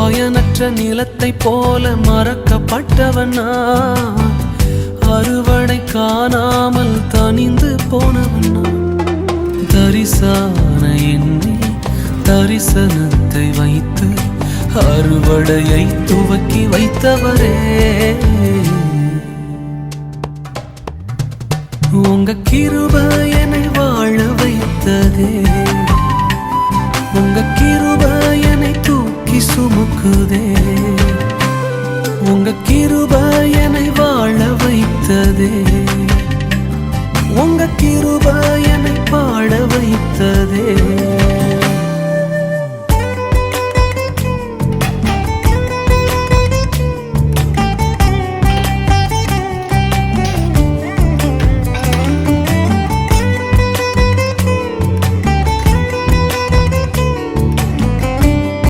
பயனற்ற நிலத்தை போல மறக்கப்பட்டவன் நான். அறுவடை காணாமல் தனிந்து போனவன் நான். தரிசான எண்ணில் தரிசனத்தை வைத்து அறுவடையை துவக்கி வைத்தவரே, உங்க கிருபை என்னை வாழ வைத்ததே, உங்க கிருபை என்னை தூக்கி சுமக்குதே.